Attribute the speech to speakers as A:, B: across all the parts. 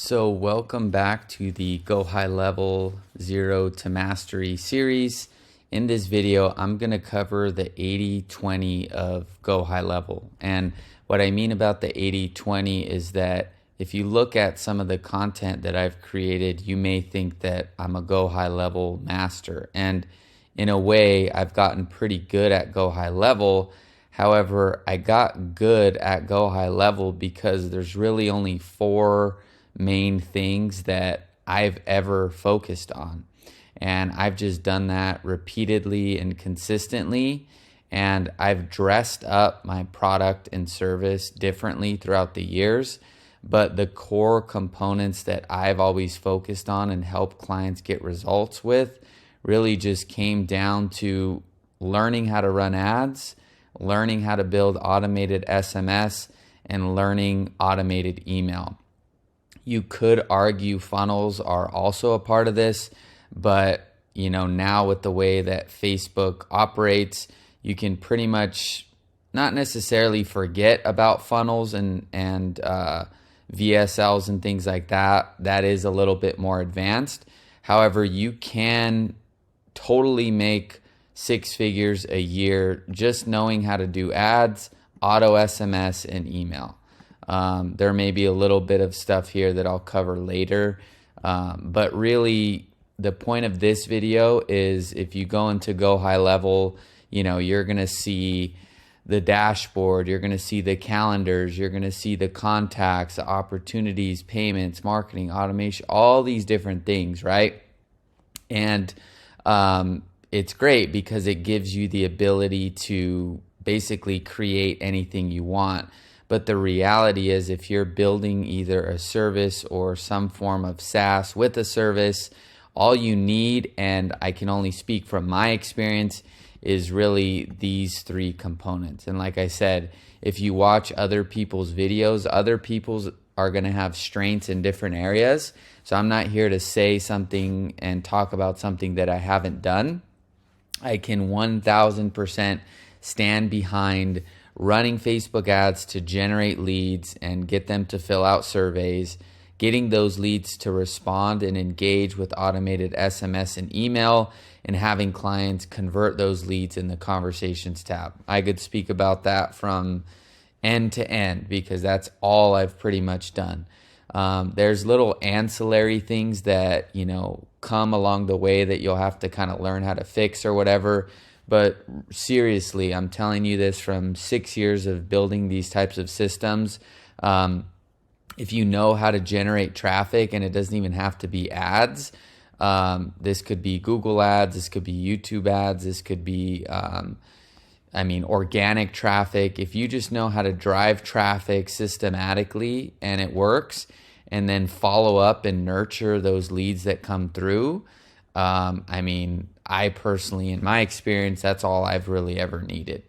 A: So welcome back to the Go High Level Zero to Mastery series. In this video, I'm going to cover the 80-20 of Go High Level. And what I mean about the 80-20 is that if you look at some of the content that I've created, you may think that I'm a Go High Level master. And in a way, I've gotten pretty good at Go High Level. However, I got good at Go High Level because there's really only four main things that I've ever focused on. And I've just done that repeatedly and consistently. And I've dressed up my product and service differently throughout the years. But the core components that I've always focused on and helped clients get results with really just came down to learning how to run ads, learning how to build automated SMS, and learning automated email. You could argue funnels are also a part of this, but now with the way that Facebook operates, you can pretty much not necessarily forget about funnels and VSLs and things like that. That is a little bit more advanced. However, you can totally make six figures a year just knowing how to do ads, auto SMS, and email. There may be a little bit of stuff here that I'll cover later, but really the point of this video is if you go into Go High Level, you're going to see the dashboard, you're going to see the calendars, you're going to see the contacts, the opportunities, payments, marketing, automation, all these different things, right? And it's great because it gives you the ability to basically create anything you want. But the reality is if you're building either a service or some form of SaaS with a service, all you need, and I can only speak from my experience, is really these three components. And like I said, if you watch other people's videos, other people's are going to have strengths in different areas. So I'm not here to say something and talk about something that I haven't done. I can 1000% stand behind running Facebook ads to generate leads and get them to fill out surveys, getting those leads to respond and engage with automated SMS and email, and having clients convert those leads in the conversations tab. I could speak about that from end to end because that's all I've pretty much done. There's little ancillary things that, come along the way that you'll have to kind of learn how to fix or whatever. But seriously, I'm telling you this from 6 years of building these types of systems. If you know how to generate traffic, and it doesn't even have to be ads, this could be Google ads, this could be YouTube ads, this could be, organic traffic. If you just know how to drive traffic systematically and it works, and then follow up and nurture those leads that come through, I personally, in my experience, that's all I've really ever needed.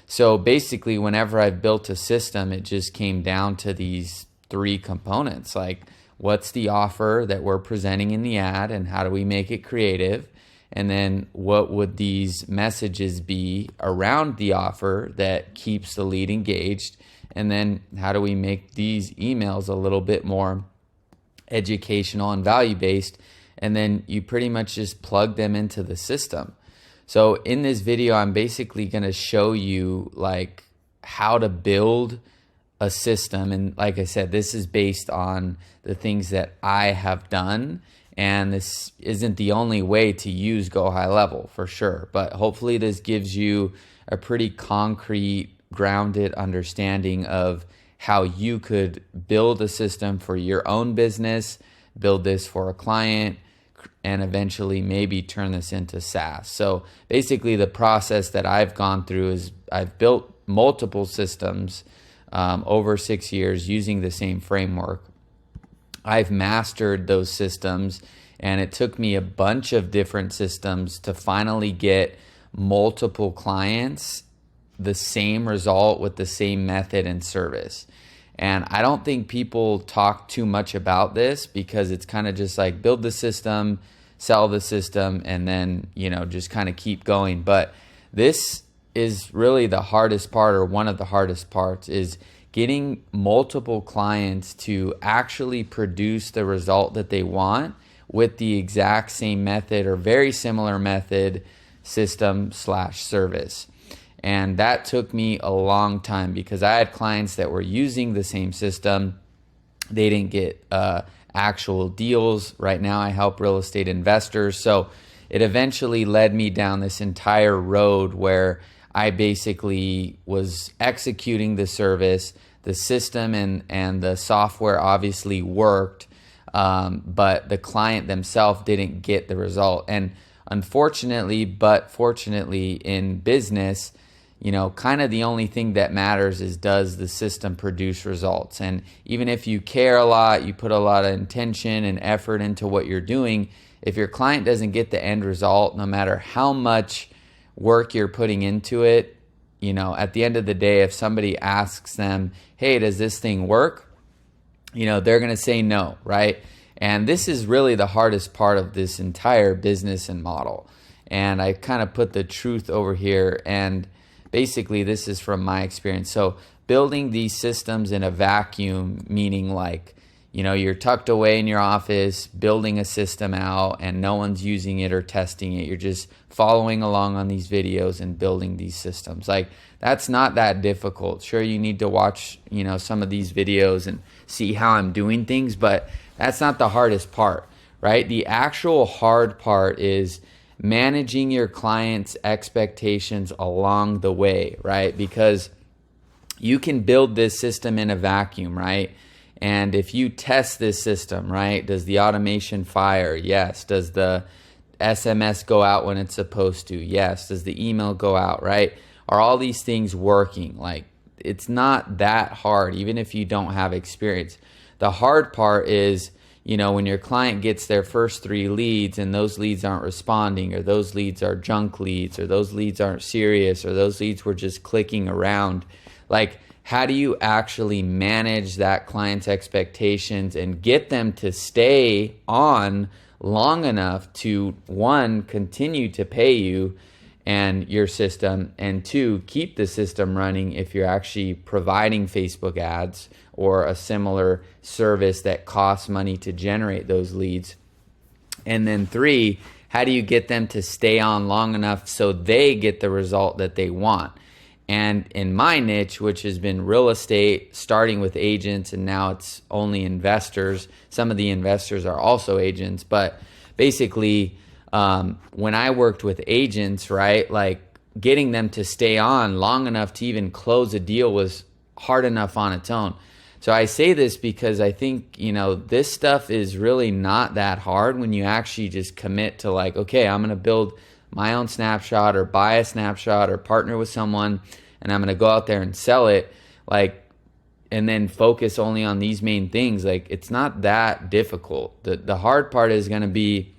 A: So basically, whenever I've built a system, it just came down to these three components. Like, what's the offer that we're presenting in the ad and how do we make it creative? And then what would these messages be around the offer that keeps the lead engaged? And then how do we make these emails a little bit more educational and value-based? And then you pretty much just plug them into the system. So in this video, I'm basically going to show you like how to build a system. And like I said, this is based on the things that I have done. And this isn't the only way to use Go High Level for sure. But hopefully this gives you a pretty concrete, grounded understanding of how you could build a system for your own business, build this for a client, and eventually maybe turn this into SaaS. So basically the process that I've gone through is I've built multiple systems over 6 years using the same framework. I've mastered those systems, and it took me a bunch of different systems to finally get multiple clients the same result with the same method and service. And I don't think people talk too much about this because it's kind of just like build the system, sell the system, and then, just kind of keep going. But this is really the hardest part, or one of the hardest parts, is getting multiple clients to actually produce the result that they want with the exact same method or very similar method, system slash service. And that took me a long time because I had clients that were using the same system. They didn't get actual deals. Right now I help real estate investors. So it eventually led me down this entire road where I basically was executing the service. The system and the software obviously worked, but the client themselves didn't get the result. And unfortunately, but fortunately in business, kind of the only thing that matters is, does the system produce results? And even if you care a lot, you put a lot of intention and effort into what you're doing, if your client doesn't get the end result, no matter how much work you're putting into it, at the end of the day, if somebody asks them, hey, does this thing work? They're going to say no, right? And this is really the hardest part of this entire business and model. And I kind of put the truth over here. And basically, this is from my experience. So building these systems in a vacuum, meaning like, you're tucked away in your office, building a system out, and no one's using it or testing it. You're just following along on these videos and building these systems. Like, that's not that difficult. Sure, you need to watch, some of these videos and see how I'm doing things, but that's not the hardest part, right? The actual hard part is managing your clients' expectations along the way, right? Because you can build this system in a vacuum, right? And if you test this system, right, does the automation fire? Yes. Does the SMS go out when it's supposed to? Yes. Does the email go out, right? Are all these things working? Like, it's not that hard, even if you don't have experience. The hard part is, when your client gets their first 3 leads and those leads aren't responding, or those leads are junk leads, or those leads aren't serious, or those leads were just clicking around. Like, how do you actually manage that client's expectations and get them to stay on long enough to, 1, continue to pay you and your system, and 2, keep the system running if you're actually providing Facebook ads or a similar service that costs money to generate those leads. And then 3, how do you get them to stay on long enough so they get the result that they want? And in my niche, which has been real estate, starting with agents, and now it's only investors. Some of the investors are also agents, but basically, when I worked with agents, right, like getting them to stay on long enough to even close a deal was hard enough on its own. So I say this because I think, this stuff is really not that hard when you actually just commit to like, okay, I'm going to build my own snapshot or buy a snapshot or partner with someone, and I'm going to go out there and sell it, like, and then focus only on these main things. Like, it's not that difficult. The hard part is going to be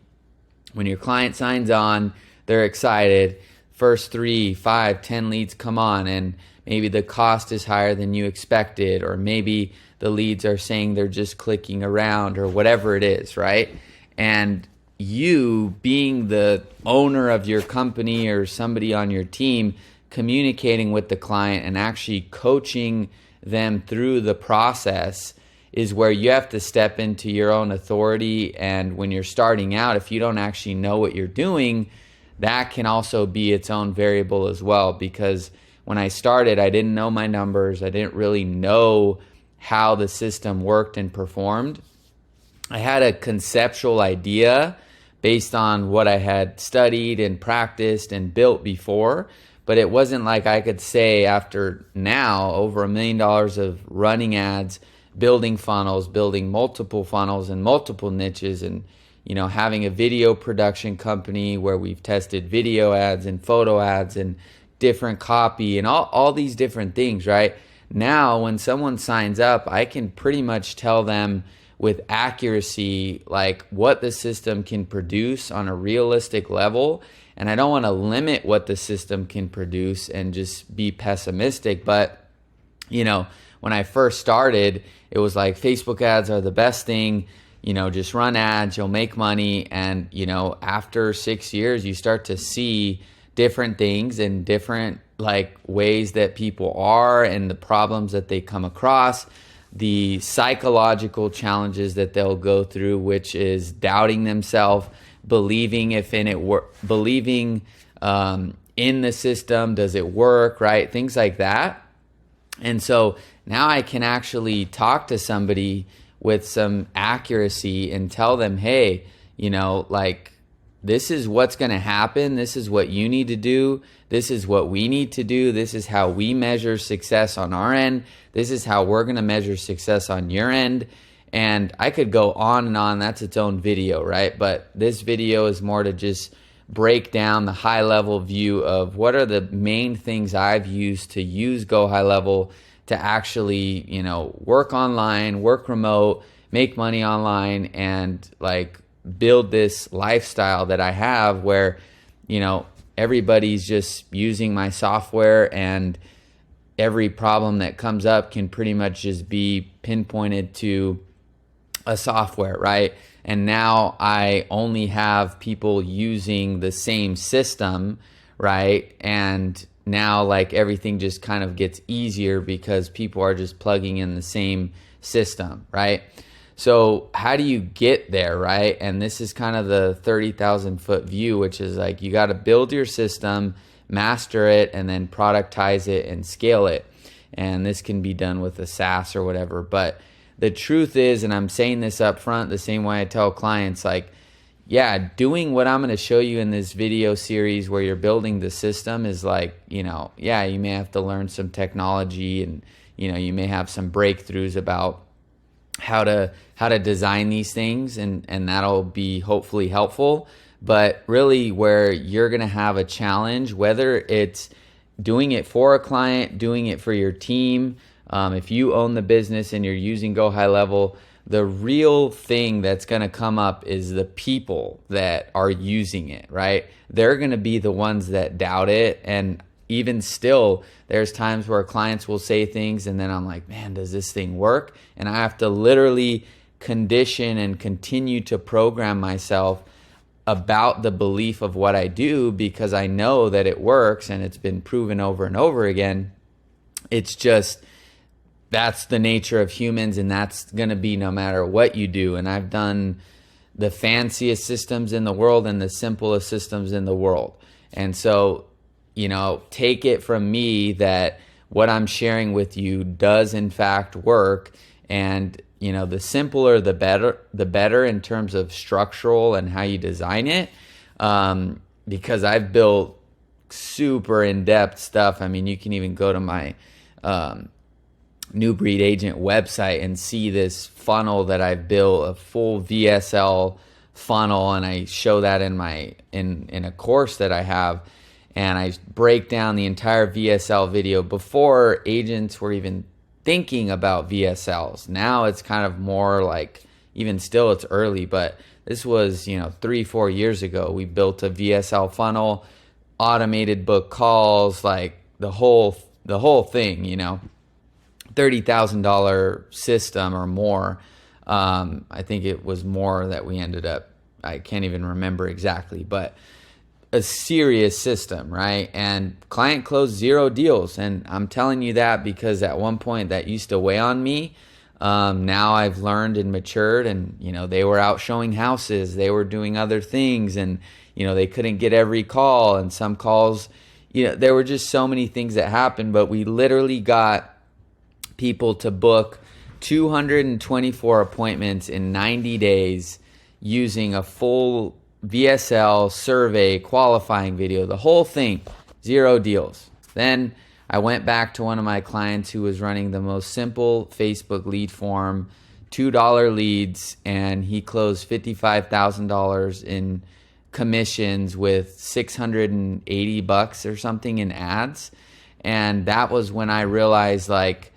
A: when your client signs on, they're excited, first 3, 5, 10 leads come on, and maybe the cost is higher than you expected, or maybe the leads are saying they're just clicking around, or whatever it is, right? And you, being the owner of your company or somebody on your team, communicating with the client and actually coaching them through the process is where you have to step into your own authority. And when you're starting out, if you don't actually know what you're doing, that can also be its own variable as well. Because when I started, I didn't know my numbers. I didn't really know how the system worked and performed. I had a conceptual idea based on what I had studied and practiced and built before, but it wasn't like I could say after now over $1 million of running ads, building funnels, building multiple funnels and multiple niches, and having a video production company where we've tested video ads and photo ads and different copy and all these different things, right? Now, when someone signs up, I can pretty much tell them with accuracy, like what the system can produce on a realistic level. And I don't want to limit what the system can produce and just be pessimistic. But, when I first started, it was like Facebook ads are the best thing, just run ads, you'll make money. And, after 6 years, you start to see different things and different like ways that people are and the problems that they come across, the psychological challenges that they'll go through, which is doubting themselves, believing believing in the system, does it work, right? Things like that. And so now I can actually talk to somebody with some accuracy and tell them, hey, like, this is what's going to happen. This is what you need to do. This is what we need to do. This is how we measure success on our end. This is how we're going to measure success on your end. And I could go on and on. That's its own video, right? But this video is more to just break down the high level view of what are the main things I've used to use Go High Level to actually, work online, work remote, make money online, and like build this lifestyle that I have where, everybody's just using my software, and every problem that comes up can pretty much just be pinpointed to a software, right? And now I only have people using the same system, right? And now like everything just kind of gets easier because people are just plugging in the same system, right? So how do you get there, right? And this is kind of the 30,000 foot view, which is like you got to build your system, master it, and then productize it and scale it. And this can be done with a SaaS or whatever. But the truth is, and I'm saying this up front the same way I tell clients, like, yeah, doing what I'm going to show you in this video series where you're building the system is like, yeah, you may have to learn some technology, and, you may have some breakthroughs about how to design these things, and that'll be hopefully helpful. But really where you're going to have a challenge, whether it's doing it for a client, doing it for your team, if you own the business and you're using Go High Level, the real thing that's going to come up is the people that are using it, right? They're going to be the ones that doubt it. And even still, there's times where clients will say things and then I'm like, man, does this thing work? And I have to literally condition and continue to program myself about the belief of what I do, because I know that it works and it's been proven over and over again. It's just, that's the nature of humans, and that's going to be no matter what you do. And I've done the fanciest systems in the world and the simplest systems in the world. And so, take it from me that what I'm sharing with you does in fact work. And, the simpler, the better in terms of structural and how you design it. Because I've built super in-depth stuff. I mean, you can even go to my, New Breed Agent website and see this funnel that I've built, a full VSL funnel, and I show that in a course that I have, and I break down the entire VSL video before agents were even thinking about VSLs. Now it's kind of more like, even still it's early, but this was 3-4 years ago. We built a VSL funnel, automated book calls, like the whole thing, $30,000 system or more. I think it was more that we ended up, I can't even remember exactly, but a serious system, right? And client closed 0 deals. And I'm telling you that because at one point that used to weigh on me. Now I've learned and matured, and, they were out showing houses, they were doing other things, and, they couldn't get every call, and some calls, there were just so many things that happened, but we literally got people to book 224 appointments in 90 days using a full VSL survey, qualifying video, the whole thing, 0 deals. Then I went back to one of my clients who was running the most simple Facebook lead form, $2 leads, and he closed $55,000 in commissions with $680 or something in ads. And that was when I realized, like,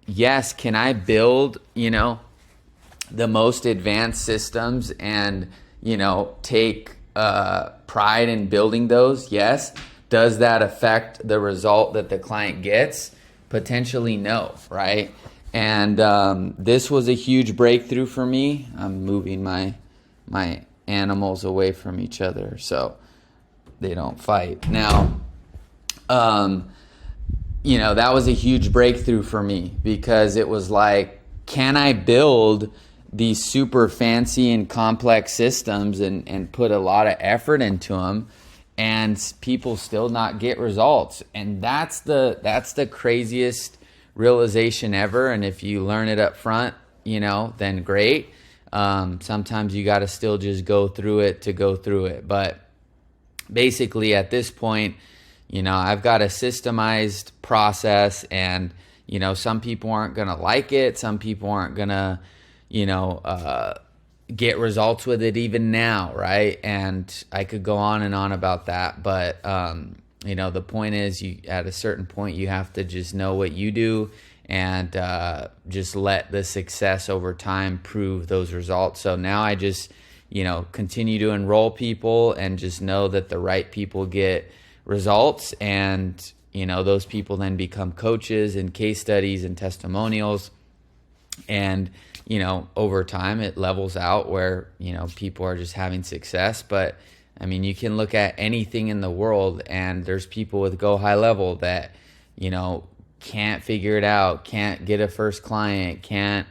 A: yes, can I build, the most advanced systems and, take pride in building those? Yes. Does that affect the result that the client gets? Potentially no, right? And this was a huge breakthrough for me. I'm moving my animals away from each other so they don't fight. Now, um, that was a huge breakthrough for me, because it was like, can I build these super fancy and complex systems and put a lot of effort into them and people still not get results? And that's the craziest realization ever. And if you learn it up front, then great. Sometimes you got to still just go through it to go through it. But basically at this point, I've got a systemized process, and, some people aren't going to like it. Some people aren't going to, get results with it even now, right? And I could go on and on about that. But, the point is, at a certain point, you have to just know what you do and just let the success over time prove those results. So now I just, continue to enroll people and just know that the right people get results, and those people then become coaches and case studies and testimonials, and over time it levels out where people are just having success. But I mean, you can look at anything in the world, and there's people with Go High Level that can't figure it out, can't get a first client, can't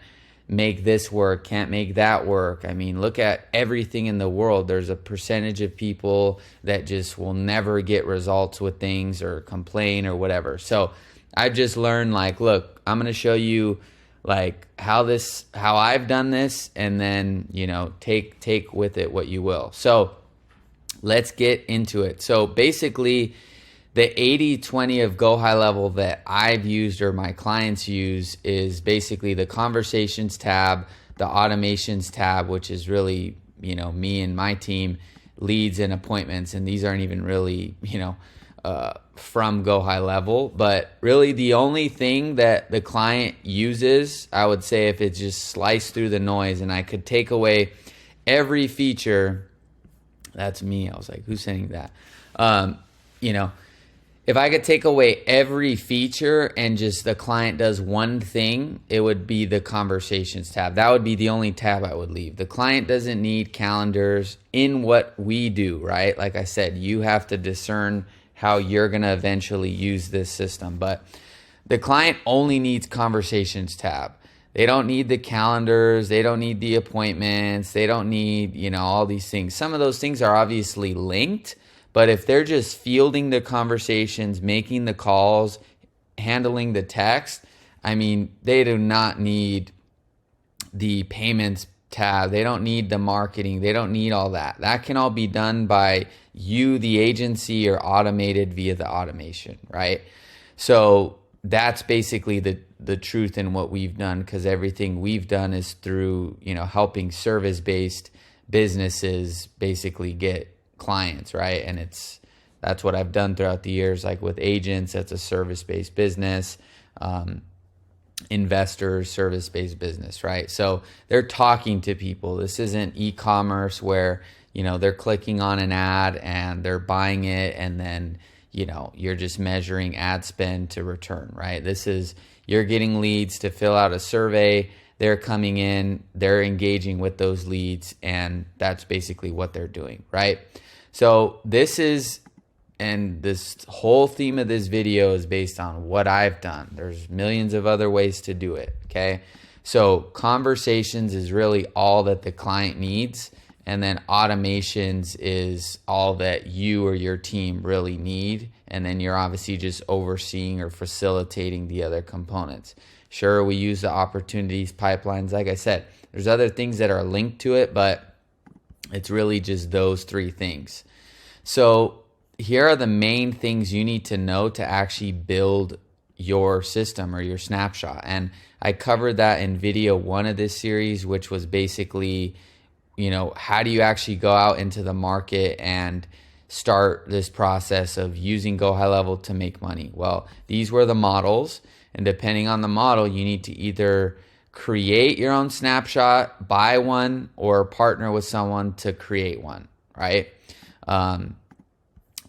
A: make this work, can't make that work. I mean, look at everything in the world. There's a percentage of people that just will never get results with things or complain or whatever. So I've just learned, like, look, I'm going to show you like how I've done this, and then, take with it what you will. So let's get into it. So basically, the 80-20 of Go High Level that I've used or my clients use is basically the conversations tab, the automations tab, which is really, me and my team, leads and appointments. And these aren't even really, from Go High Level. But really the only thing that the client uses, I would say, if it's just sliced through the noise and I could take away every feature, that's me. I was like, who's saying that? If I could take away every feature and just the client does one thing, it would be the conversations tab. That would be the only tab I would leave. The client doesn't need calendars in what we do, right? Like I said, you have to discern how you're going to eventually use this system. But the client only needs conversations tab. They don't need the calendars. They don't need the appointments. They don't need, all these things. Some of those things are obviously linked. But if they're just fielding the conversations, making the calls, handling the text, I mean, they do not need the payments tab. They don't need the marketing. They don't need all that. That can all be done by you, the agency, or automated via the automation, right? So that's basically the truth in what we've done, because everything we've done is through, helping service-based businesses basically get clients, right? And that's what I've done throughout the years. Like with agents, that's a service-based business. Investors, service-based business, right? So they're talking to people. This isn't e-commerce where they're clicking on an ad and they're buying it, and then you're just measuring ad spend to return, right? This is, you're getting leads to fill out a survey. They're coming in, they're engaging with those leads, and that's basically what they're doing, right? So this whole theme of this video is based on what I've done. There's millions of other ways to do it, okay? So conversations is really all that the client needs, and then automations is all that you or your team really need, and then you're obviously just overseeing or facilitating the other components. Sure, we use the opportunities pipelines. Like I said, there's other things that are linked to it, but it's really just those three things. So here are the main things you need to know to actually build your system or your snapshot. And I covered that in video 1 of this series, which was basically, how do you actually go out into the market and start this process of using Go High Level to make money? Well, these were the models. And depending on the model, you need to either create your own snapshot, buy one, or partner with someone to create one, right?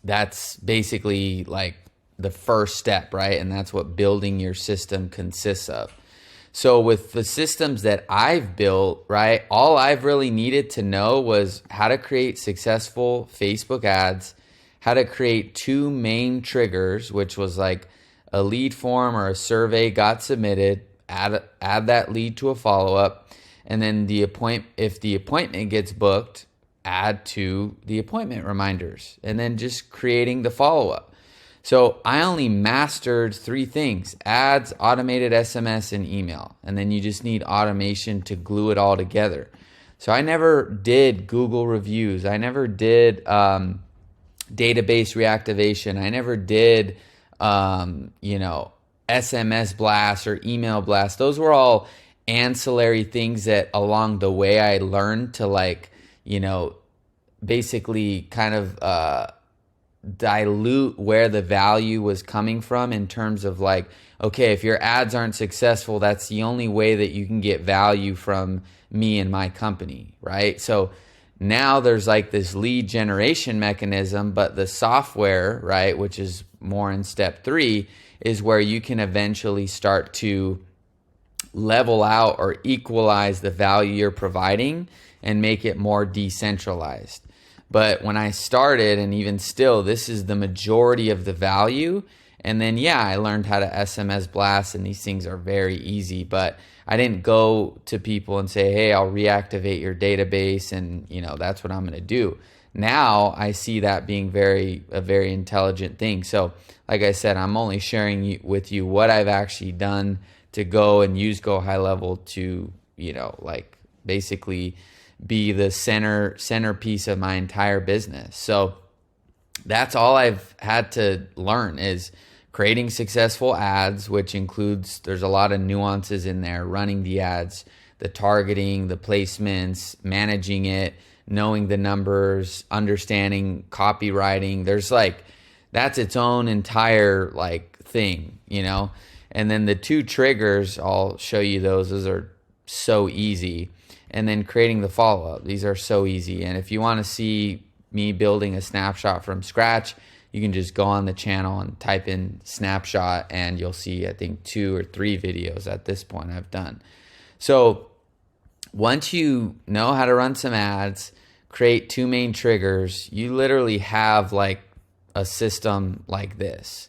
A: That's basically like the first step, right? And that's what building your system consists of. So with the systems that I've built, right, all I've really needed to know was how to create successful Facebook ads, how to create 2 main triggers, which was like a lead form or a survey got submitted, add that lead to a follow-up, and then if the appointment gets booked, add to the appointment reminders, and then just creating the follow-up. So I only mastered 3 things: ads, automated SMS, and email. And then you just need automation to glue it all together. So I never did Google reviews. I never did database reactivation. I never did, SMS blasts or email blasts. Those were all ancillary things that along the way I learned to basically kind of dilute where the value was coming from, in terms of like, okay, if your ads aren't successful, that's the only way that you can get value from me and my company, right? So now there's like this lead generation mechanism, but the software, right, which is more in step 3, is where you can eventually start to level out or equalize the value you're providing and make it more decentralized. But when I started, and even still, this is the majority of the value. And then, I learned how to SMS blast, and these things are very easy. But I didn't go to people and say, hey, I'll reactivate your database, and that's what I'm going to do. Now I see that being a very intelligent thing. So like I said, I'm only sharing with you what I've actually done to go and use Go High Level to, basically be the centerpiece of my entire business. So that's all I've had to learn, is creating successful ads, which includes, there's a lot of nuances in there: running the ads, the targeting, the placements, managing it, knowing the numbers, understanding copywriting. That's its own entire thing, And then the 2 triggers, I'll show you those. Those are so easy. And then creating the follow-up. These are so easy. And if you want to see me building a snapshot from scratch, you can just go on the channel and type in snapshot, and you'll see, I think, 2 or 3 videos at this point I've done. So once you know how to run some ads, create 2 main triggers, you literally have a system like this.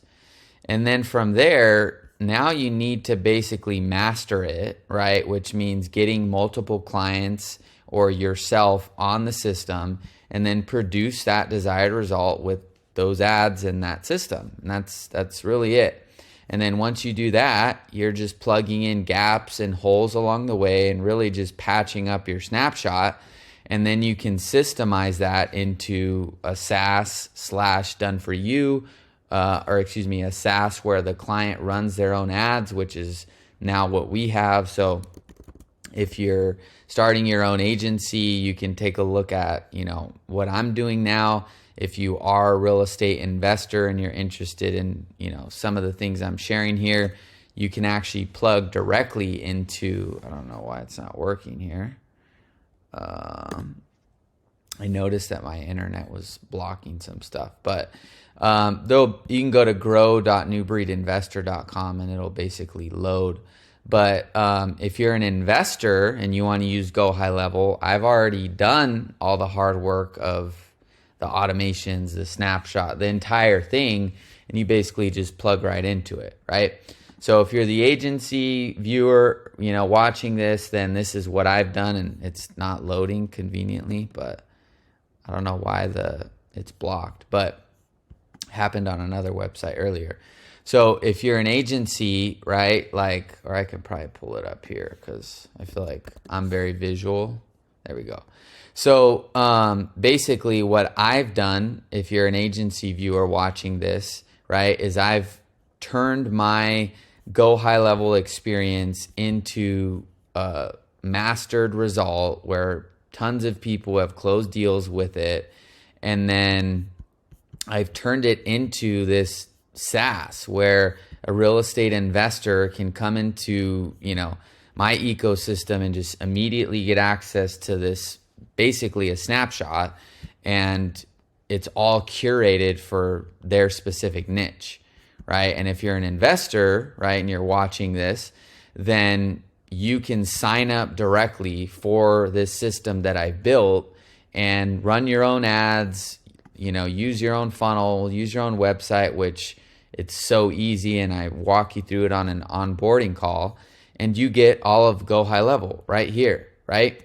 A: And then from there, now you need to basically master it, right? Which means getting multiple clients or yourself on the system, and then produce that desired result with those ads in that system. And that's really it. And then once you do that, you're just plugging in gaps and holes along the way and really just patching up your snapshot. And then you can systemize that into a SaaS / done for you, a SaaS where the client runs their own ads, which is now what we have. So if you're starting your own agency, you can take a look at, what I'm doing now. If you are a real estate investor and you're interested in, some of the things I'm sharing here, you can actually plug directly into, I don't know why it's not working here. I noticed that my internet was blocking some stuff, but you can go to grow.newbreedinvestor.com and it'll basically load. But if you're an investor and you want to use Go High Level, I've already done all the hard work of the automations, the snapshot, the entire thing, and you basically just plug right into it, right? So if you're the agency viewer, watching this, then this is what I've done, and it's not loading conveniently, but I don't know why it's blocked, but happened on another website earlier. So if you're an agency, right, or I can probably pull it up here because I feel like I'm very visual. There we go. So basically what I've done, if you're an agency viewer watching this, right, is I've turned my Go High Level experience into a mastered result where tons of people have closed deals with it. And then I've turned it into this SaaS where a real estate investor can come into, my ecosystem and just immediately get access to this, basically a snapshot, and it's all curated for their specific niche, right? And if you're an investor, right, and you're watching this, then you can sign up directly for this system that I built and run your own ads, use your own funnel, use your own website, which it's so easy, and I walk you through it on an onboarding call, and you get all of Go High Level right here, right?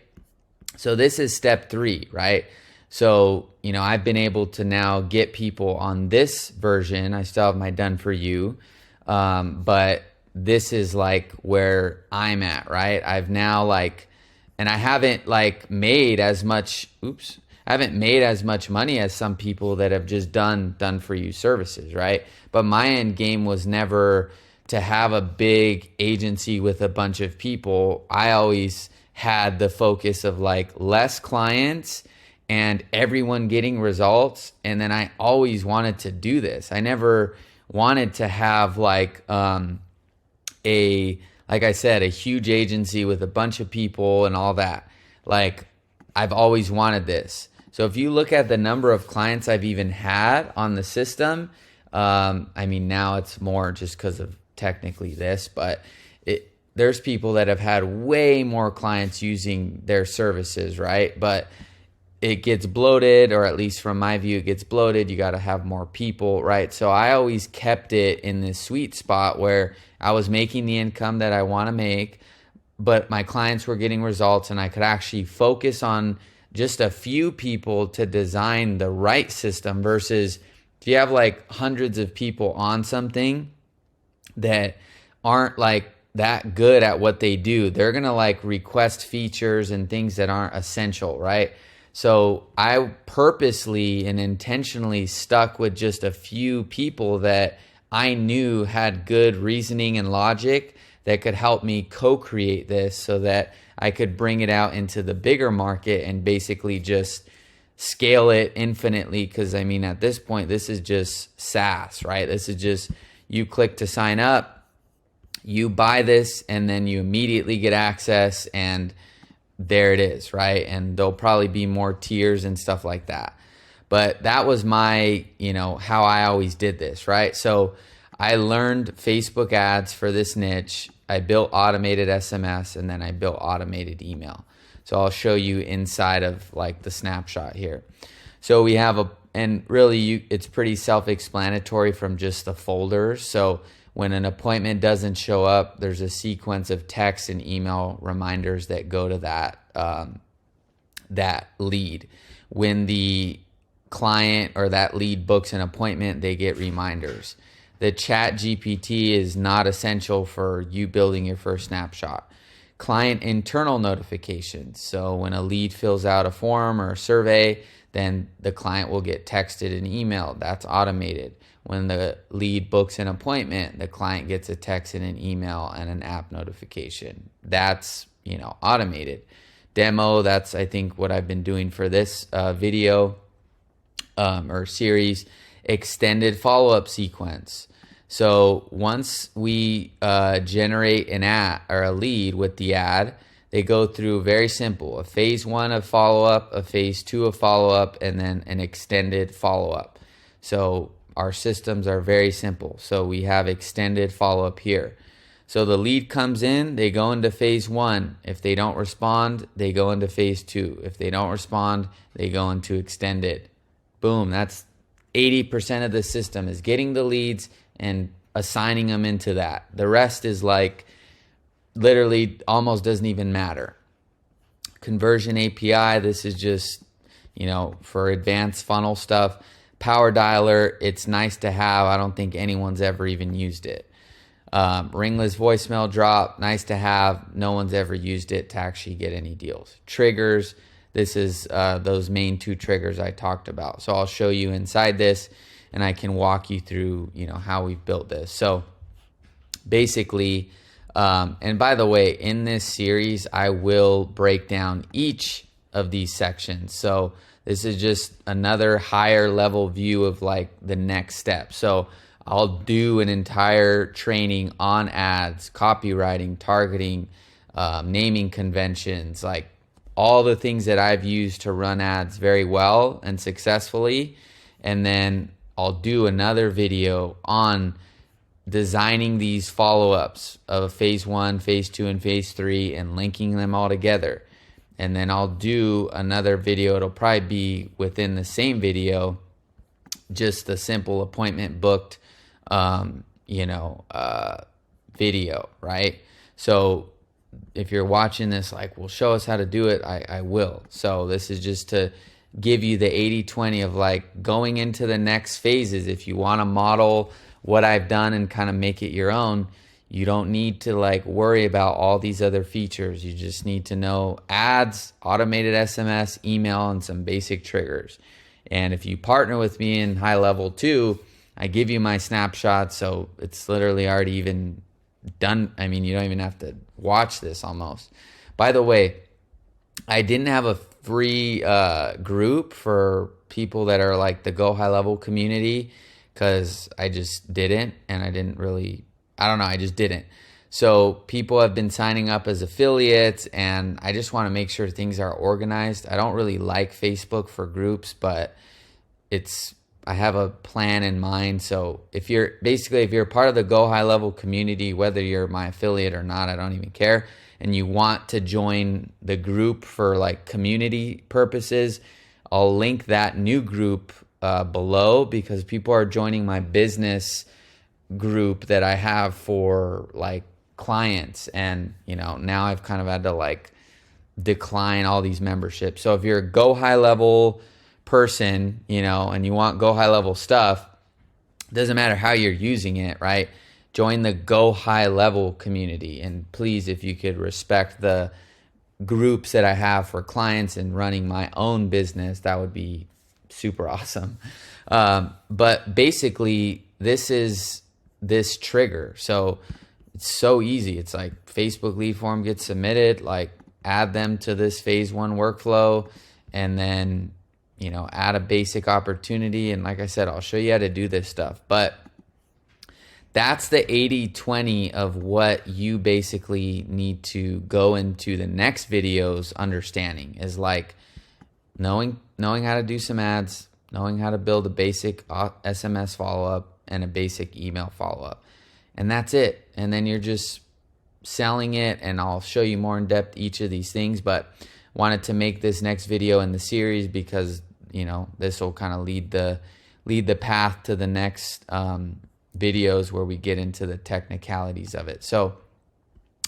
A: So this is step 3, right? So, I've been able to now get people on this version. I still have my done for you, but this is like where I'm at, right? I've now and I haven't made as much, I haven't made as much money as some people that have just done for you services, right? But my end game was never to have a big agency with a bunch of people. I always had the focus of less clients and everyone getting results. And then I always wanted to do this. I never wanted to have like I said, a huge agency with a bunch of people and all that. I've always wanted this. So if you look at the number of clients I've even had on the system, now it's more just because of technically this, but there's people that have had way more clients using their services, right? But it gets bloated, or at least from my view, it gets bloated. You got to have more people, right? So I always kept it in this sweet spot where I was making the income that I want to make, but my clients were getting results, and I could actually focus on just a few people to design the right system versus if you have hundreds of people on something that aren't that good at what they do, they're going to request features and things that aren't essential, right? So I purposely and intentionally stuck with just a few people that I knew had good reasoning and logic that could help me co-create this so that I could bring it out into the bigger market and basically just scale it infinitely. Because at this point, this is just SaaS, right? This is just you click to sign up, you buy this, and then you immediately get access, and there it is, right? And there'll probably be more tiers and stuff like that. But that was my, how I always did this, right? So I learned Facebook ads for this niche. I built automated SMS, and then I built automated email. So I'll show you inside of the snapshot here. So we have and really it's pretty self-explanatory from just the folders. So when an appointment doesn't show up, there's a sequence of text and email reminders that go to that lead. When the client or that lead books an appointment, they get reminders. The chat GPT is not essential for you building your first snapshot. Client internal notifications. So when a lead fills out a form or a survey, then the client will get texted an email. That's automated. When the lead books an appointment, the client gets a text and an email and an app notification. That's, automated. Demo, that's, I think, what I've been doing for this video or series. Extended follow-up sequence. So once we generate an ad or a lead with the ad, they go through very simple, a phase 1 of follow-up, a phase 2 of follow-up, and then an extended follow-up. So our systems are very simple. So we have extended follow-up here. So the lead comes in, they go into phase 1. If they don't respond, they go into phase 2. If they don't respond, they go into extended. Boom, that's 80% of the system is getting the leads and assigning them into that. The rest is literally almost doesn't even matter. Conversion API, this is just, for advanced funnel stuff. Power dialer, it's nice to have. I don't think anyone's ever even used it. Ringless voicemail drop, nice to have. No one's ever used it to actually get any deals. Triggers, this is those main 2 triggers I talked about. So I'll show you inside this, and I can walk you through, how we've built this. So basically, and by the way, in this series, I will break down each of these sections. So this is just another higher level view of the next step. So I'll do an entire training on ads, copywriting, targeting, naming conventions, all the things that I've used to run ads very well and successfully. And then I'll do another video on designing these follow-ups of phase 1, phase 2, and phase 3 and linking them all together. And then I'll do another video. It'll probably be within the same video just the simple appointment booked, video, right? So if you're watching this, like, well, show us how to do it, I will. So this is just to give you the 80/20 of like going into the next phases. If you want to model what I've done and kind of make it your own, you don't need to like worry about all these other features. You just need to know ads, automated SMS, email, and some basic triggers. And if you partner with me in high level too, I give you my snapshot. So it's literally already even done. I mean, you don't even have to watch this almost. By the way, I didn't have a free group for people that are like the Go High Level community because I just didn't, and I didn't really, I don't know, I just didn't. So people have been signing up as affiliates, and I just want to make sure things are organized. I don't really like Facebook for groups, but I have a plan in mind. So if you're part of the Go High Level community, whether you're my affiliate or not, I don't even care, and you want to join the group for like community purposes, I'll link that new group below, because people are joining my business group that I have for like clients, and now I've kind of had to like decline all these memberships. So if you're a Go High Level person, and you want Go High Level stuff, doesn't matter how you're using it, right? Join the Go High Level community. And please, if you could respect the groups that I have for clients and running my own business, that would be super awesome. But basically, this is this trigger. So it's so easy. It's like Facebook lead form gets submitted, like add them to this phase 1 workflow, and then add a basic opportunity. And like I said, I'll show you how to do this stuff. But that's the 80/20 of what you basically need to go into the next videos understanding, is like knowing how to do some ads, knowing how to build a basic SMS follow-up and a basic email follow-up. And that's it. And then you're just selling it, and I'll show you more in depth each of these things. But wanted to make this next video in the series because this will kind of lead the path to the next videos where we get into the technicalities of it. So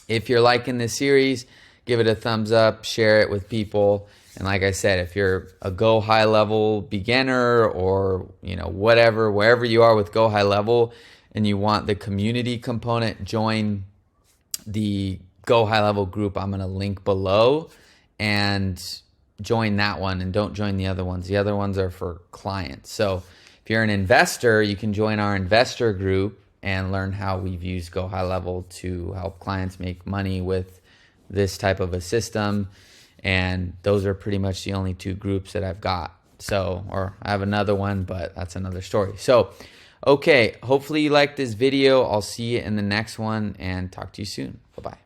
A: if you're liking this series, give it a thumbs up, share it with people. And like I said, if you're a Go High Level beginner or whatever, wherever you are with Go High Level, and you want the community component, join the Go High Level group. I'm going to link below, and join that one, and don't join the other ones. The other ones are for clients. So if you're an investor, you can join our investor group and learn how we've used Go High Level to help clients make money with this type of a system. And those are pretty much the only 2 groups that I've got. So, or I have another one, but that's another story. So, okay, hopefully you liked this video. I'll see you in the next one, and talk to you soon. Bye-bye.